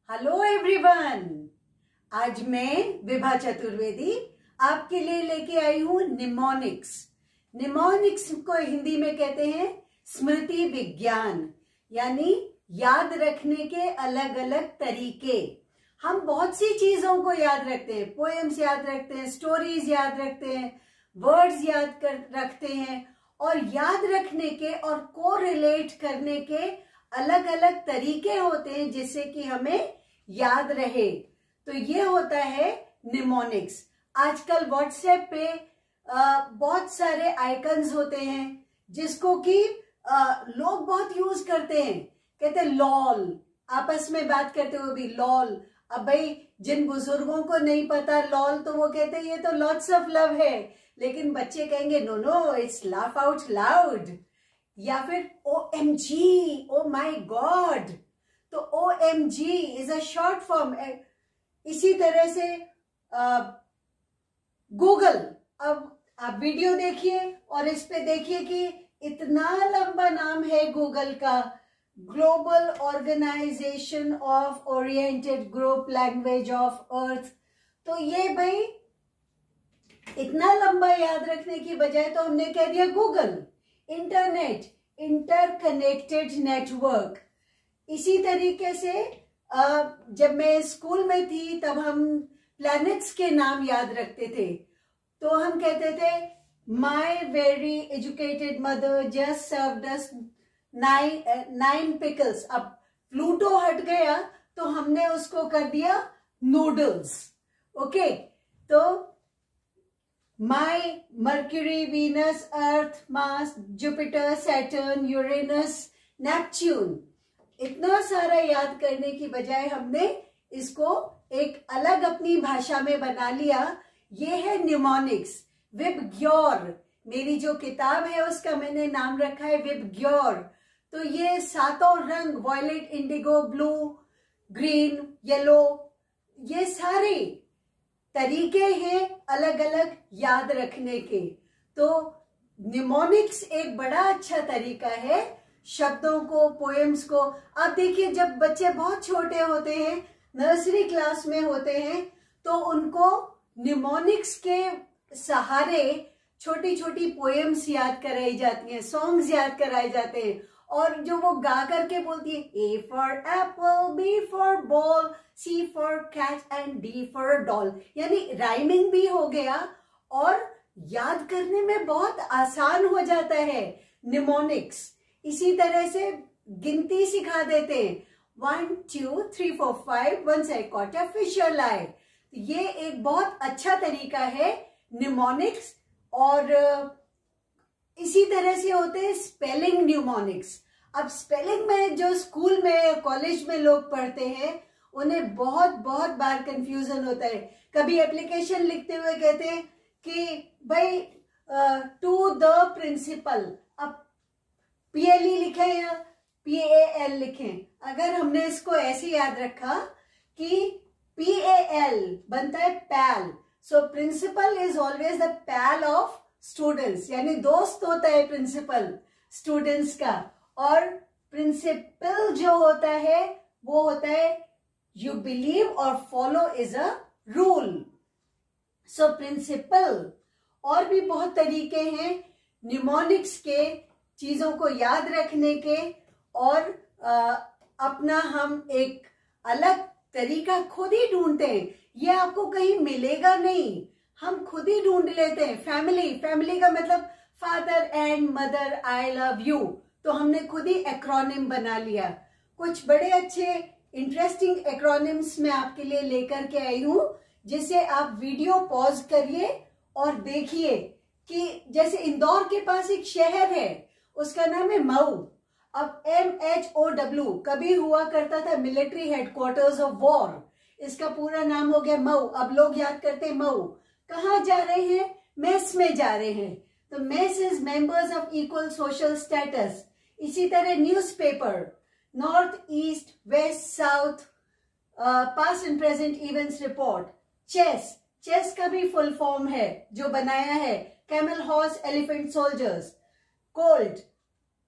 Hello everyone. आज मैं विभा चतुर्वेदी आपके लिए लेके आई हूँ निमोनिक्स। निमोनिक्स को हिंदी में कहते हैं स्मृति विज्ञान, यानी याद रखने के अलग अलग तरीके। हम बहुत सी चीजों को याद रखते हैं, पोएम्स याद रखते हैं, स्टोरीज याद रखते हैं, वर्ड्स रखते हैं, और याद रखने के और कोरिलेट करने के अलग अलग तरीके होते हैं जिससे कि हमें याद रहे। तो ये होता है निमोनिक्स। आजकल व्हाट्सएप पे बहुत सारे आइकन्स होते हैं जिसको कि लोग बहुत यूज करते हैं। कहते हैं लॉल, आपस में बात करते हुए भी लॉल। अब भाई जिन बुजुर्गों को नहीं पता लॉल, तो वो कहते हैं ये तो लॉट्स ऑफ लव है, लेकिन बच्चे कहेंगे no no it's laugh out loud. या फिर OMG, ओ माई गॉड। तो OMG is a short form. इसी तरह से गूगल, अब आप वीडियो देखिए और इस पे देखिए कि इतना लंबा नाम है गूगल का, global organisation of oriented group language of earth. तो ये भाई इतना लंबा याद रखने की बजाय तो हमने कह दिया गूगल। Internet, interconnected network. इसी तरीके से जब मैं स्कूल में थी तब हम प्लैनेट्स के नाम याद रखते थे। तो हम कहते थे my very educated mother just served us 9 pickles. अब प्लूटो हट गया तो हमने उसको कर दिया नूडल्स। ओके, तो my Mercury, Venus, Earth, Mars, Jupiter, Saturn, Uranus, Neptune. इतना सारा याद करने की बजाय हमने इसको एक अलग अपनी भाषा में बना लिया। ये है निमोनिक्स। विबग्योर, मेरी जो किताब है उसका मैंने नाम रखा है विबग्योर। तो ये 7 रंग, violet, indigo, blue, green, yellow, ये सारे तरीके हैं अलग अलग याद रखने के। तो निमोनिक्स एक बड़ा अच्छा तरीका है शब्दों को, पोएम्स को। आप देखिए जब बच्चे बहुत छोटे होते हैं, नर्सरी क्लास में होते हैं, तो उनको निमोनिक्स के सहारे छोटी छोटी पोएम्स याद कराई जाती हैं, सॉन्ग्स याद कराए जाते हैं, और जो वो गा करके बोलती है A for apple, B for ball, C for cat and D for doll। यानी राइमिंग भी हो गया और याद करने में बहुत आसान हो जाता है निमोनिक्स। इसी तरह से गिनती सिखा देते हैं, 1 2 3 4 5, once I caught a fish alive। ये एक बहुत अच्छा तरीका है निमोनिक्स। और इसी तरह से होते हैं स्पेलिंग निमोनिक्स। अब स्पेलिंग में जो स्कूल में कॉलेज में लोग पढ़ते हैं उन्हें बहुत बहुत बार कंफ्यूजन होता है। कभी एप्लीकेशन लिखते हुए कहते हैं कि भाई टू द प्रिंसिपल, अब PLE लिखें या PAL लिखें। अगर हमने इसको ऐसे याद रखा कि PAL बनता है pal, so principal is always the pal of students, यानी दोस्त होता है प्रिंसिपल स्टूडेंट्स का। और प्रिंसिपल जो होता है वो होता है यू बिलीव और follow is a rule. So principle. और भी बहुत तरीके हैं निमोनिक्स के चीजों को याद रखने के, और अपना हम एक अलग तरीका खुद ही ढूंढते हैं। ये आपको कहीं मिलेगा नहीं, हम खुद ही ढूंढ लेते हैं। फैमिली का मतलब father and mother, I love you, तो हमने खुद ही एक्रोनिम बना लिया। कुछ बड़े अच्छे इंटरेस्टिंग एक्रोनिम्स मैं आपके लिए लेकर के आई हूं, जिसे आप वीडियो पॉज करिए और देखिए कि जैसे इंदौर के पास एक शहर है, उसका नाम है मऊ। अब MHOW कभी हुआ करता था मिलिट्री हेडक्वार्टर्स ऑफ वॉर, इसका पूरा नाम हो गया मऊ। अब लोग याद करते हैं मऊ। कहाँ जा रहे हैं? मेस में जा रहे हैं। तो mess is members of equal social status. इसी तरह newspaper, north, east, west, south, past and present events report. Chess का भी फुल फॉर्म है जो बनाया है, camel horse elephant soldiers. Cold,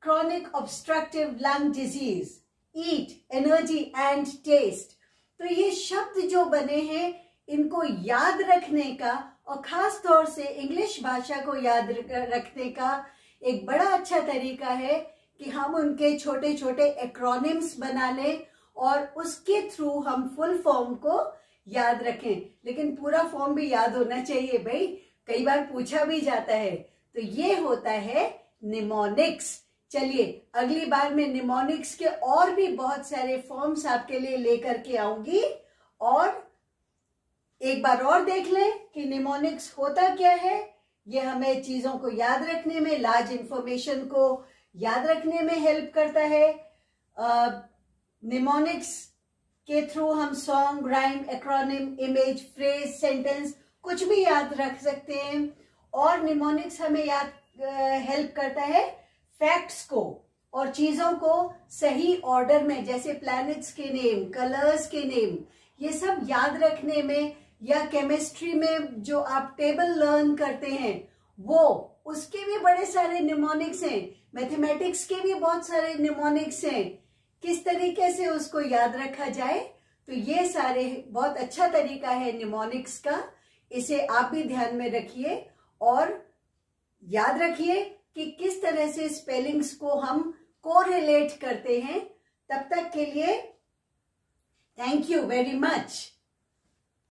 chronic obstructive lung disease. Eat, energy and taste. तो ये शब्द जो बने हैं इनको याद रखने का और खास तौर से इंग्लिश भाषा को याद रखने का एक बड़ा अच्छा तरीका है कि हम उनके छोटे छोटे एक्रोनिम्स बना लें और उसके थ्रू हम फुल फॉर्म को याद रखें। लेकिन पूरा फॉर्म भी याद होना चाहिए भाई, कई बार पूछा भी जाता है। तो ये होता है निमोनिक्स। चलिए अगली बार मैं निमोनिक्स के और भी बहुत सारे फॉर्म्स आपके लिए लेकर के आऊंगी और एक बार और देख लें कि निमोनिक्स होता क्या है। ये हमें चीजों को याद रखने में, लार्ज इंफॉर्मेशन को याद रखने में हेल्प करता है। निमोनिक्स के थ्रू हम song, rhyme, acronym, image, phrase, sentence कुछ भी याद रख सकते हैं। और निमोनिक्स हमें याद हेल्प करता है फैक्ट्स को और चीजों को सही ऑर्डर में, जैसे प्लैनेट्स के नेम, कलर्स के नेम, ये सब याद रखने में, या केमिस्ट्री में जो आप टेबल लर्न करते हैं वो, उसके भी बड़े सारे निमोनिक्स हैं। मैथमेटिक्स के भी बहुत सारे निमोनिक्स हैं। किस तरीके से उसको याद रखा जाए, तो ये सारे बहुत अच्छा तरीका है निमोनिक्स का। इसे आप भी ध्यान में रखिए और याद रखिए कि किस तरह से स्पेलिंग्स को हम कोरिलेट करते हैं। तब तक के लिए थैंक यू वेरी मच।